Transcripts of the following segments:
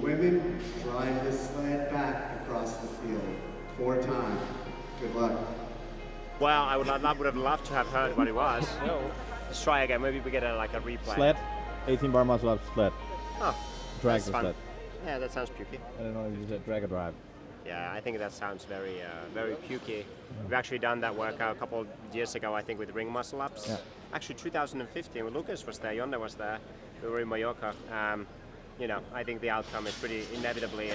women, drive the sled back across the field. 4 times. Good luck. Well, I would have loved to have heard what it was. Let's try again. Maybe we get a replay. Sled, 18 bar muscle up sled. Oh, drag that's the fun. sled. Yeah, that sounds pukey. I don't know if you said drag or drive. Yeah, I think that sounds very pukey. We've actually done that workout a couple of years ago, I think, with ring muscle ups. Yeah. Actually, 2015, when Lucas was there, Yonda was there, we were in Mallorca. You know, I think the outcome is pretty inevitably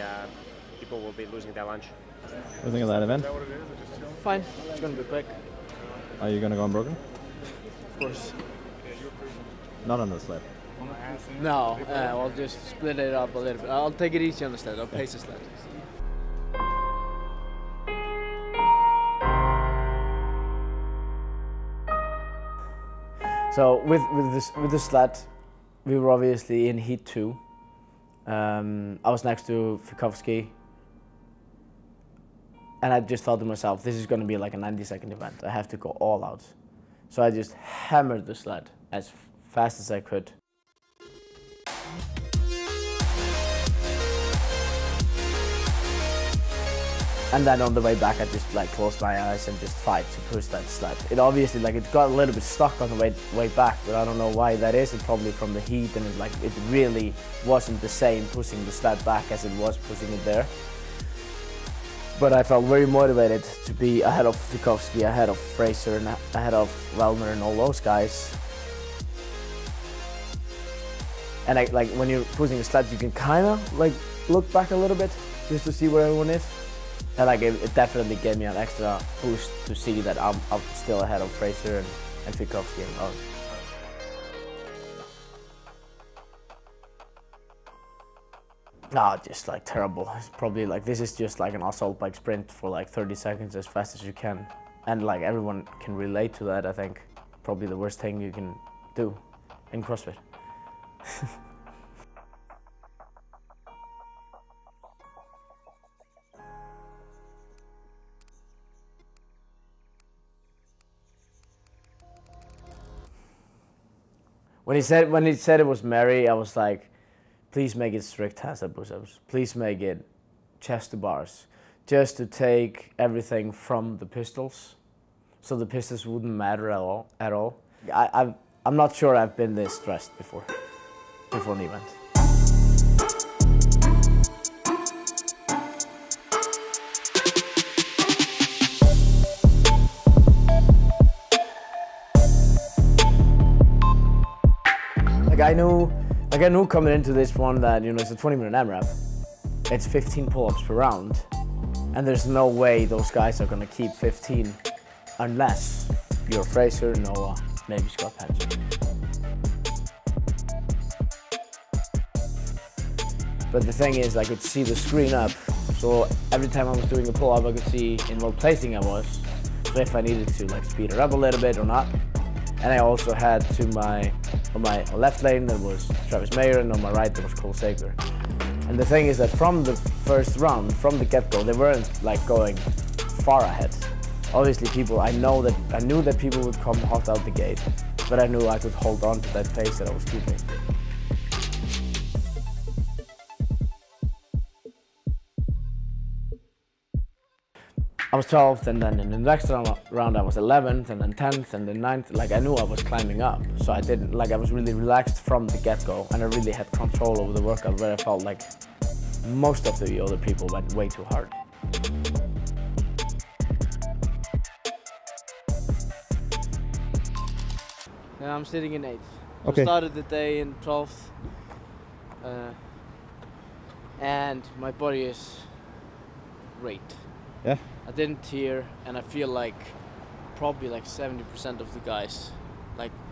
people will be losing their lunch. What do you think of that event? Fine, it's going to be quick. Are you going to go unbroken? Of course. Not on the sled. No, I'll just split it up a little bit. I'll take it easy on the sled. I'll pace the sled. So with the sled, we were obviously in heat 2. I was next to Fikowski, and I just thought to myself, this is going to be like a 90-second event. I have to go all out. So I just hammered the sled as fast as I could. And then on the way back, I just like closed my eyes and just tried to push that sled. It obviously it got a little bit stuck on the way back, but I don't know why that is. It's probably from the heat, and it really wasn't the same pushing the sled back as it was pushing it there. But I felt very motivated to be ahead of Fikowski, ahead of Fraser, and ahead of Wellner and all those guys. And when you're pushing the sled, you can kind of look back a little bit just to see where everyone is. And it definitely gave me an extra boost to see that I'm still ahead of Fraser and Fikowski and others. No, just terrible. It's probably this is just an assault bike sprint for 30 seconds as fast as you can. And everyone can relate to that, I think. Probably the worst thing you can do in CrossFit. When he said it was Mary, I was like, please make it strict handstand push-ups. Please make it chest to bars, just to take everything from the pistols, so the pistols wouldn't matter at all. I'm not sure I've been this stressed before an event. I knew coming into this one that it's a 20-minute AMRAP. It's 15 pull-ups per round, and there's no way those guys are gonna keep 15 unless you're Fraser, Noah, maybe Scott Pancher. But the thing is, I could see the screen up, so every time I was doing a pull-up, I could see in what placing I was, so if I needed to speed it up a little bit or not. And I also had on my left lane there was Travis Mayer, and on my right there was Cole Sager. And the thing is that from the first round, from the get-go, they weren't going far ahead. Obviously I knew that people would come hot out the gate, but I knew I could hold on to that pace that I was keeping. I was 12th, and then in the next round I was 11th, and then 10th, and then 9th. I knew I was climbing up, so I didn't, I was really relaxed from the get-go, and I really had control over the workout, where I felt like most of the other people went way too hard. Yeah, I'm sitting in 8th. Okay. I started the day in 12th, and my body is great. Yeah. I didn't tear, and I feel like probably 70% of the guys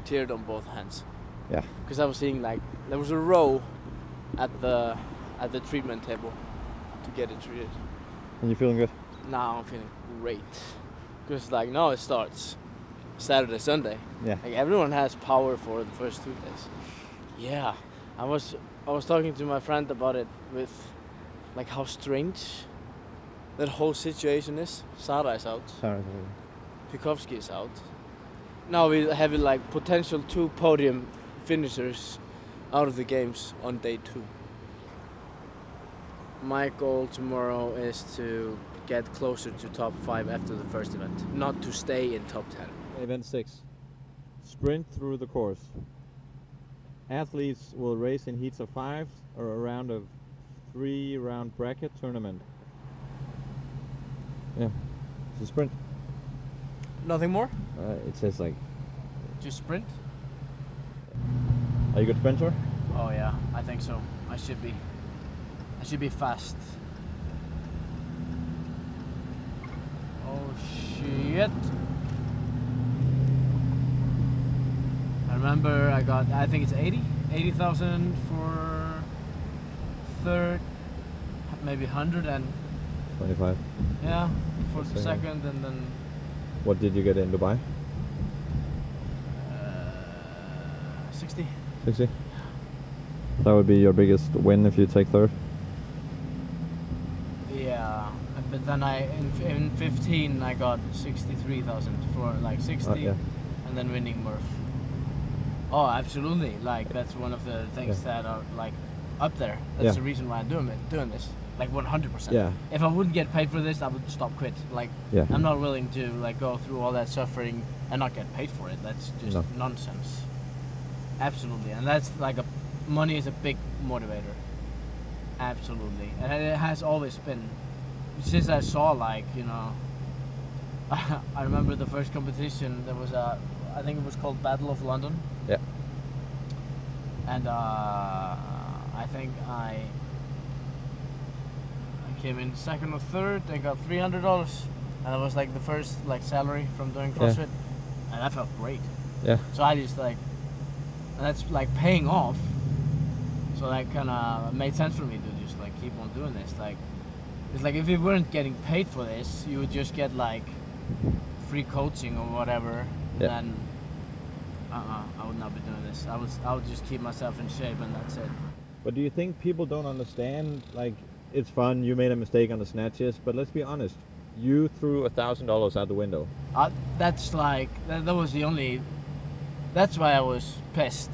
teared on both hands. Yeah. Because I was seeing there was a row at the treatment table to get it treated. And you feeling good? Now I'm feeling great. Because now it starts Saturday, Sunday. Yeah. Everyone has power for the first 2 days. Yeah. I was talking to my friend about it with how strange that whole situation is. Sara is out. Fikowski is out. Now we have potential 2 podium finishers out of the games on day 2. my goal tomorrow is to get closer to top 5 after the first event, not to stay in top 10. Event 6. Sprint through the course. Athletes will race in heats of 5 or a round of 3-round bracket tournament. Yeah, it's a sprint. Nothing more? It says like... Just sprint? Are you a good sprinter? Oh yeah, I think so. I should be fast. Oh shit. I remember I think it's 80,000 for third, maybe 100 and 25. yeah, for the second, and then What did you get in Dubai? 60. 60? That would be your biggest win if you take third? Yeah, but then in 15 I got 63,000 for like 60, yeah. and then winning Murph. Oh, absolutely! Like that's one of the things that are like up there. That's the reason why I'm doing this. Like 100%. Yeah. If I wouldn't get paid for this, I would stop quit. Like I'm not willing to like go through all that suffering and not get paid for it. That's just nonsense. Absolutely, and that's like money is a big motivator. Absolutely, and it has always been since I saw like I remember the first competition. There was I think it was called Battle of London. Yeah. And I think I came in second or third. I got $300, and that was like the first like salary from doing CrossFit, and that felt great. Yeah. So I just like, and that's like paying off. So that kind of made sense for me to just like keep on doing this. Like, it's like if you weren't getting paid for this, you would just get like free coaching or whatever. Yeah. And I would not be doing this. I would just keep myself in shape, and that's it. But do you think people don't understand, like, it's fun, you made a mistake on the snatches, but let's be honest, you threw $1,000 out the window. That's like, that was the only, that's why I was pissed.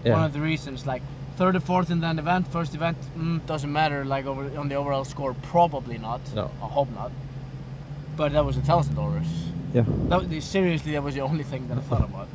Yeah. One of the reasons, like, third or fourth in that event, first event, doesn't matter, like, on the overall score, probably not. No. I hope not. But that was $1,000. Yeah. Seriously, that was the only thing that I thought about.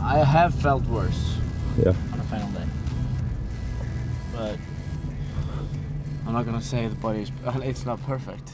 I have felt worse on a final day, but I'm not gonna say the body's, it's not perfect.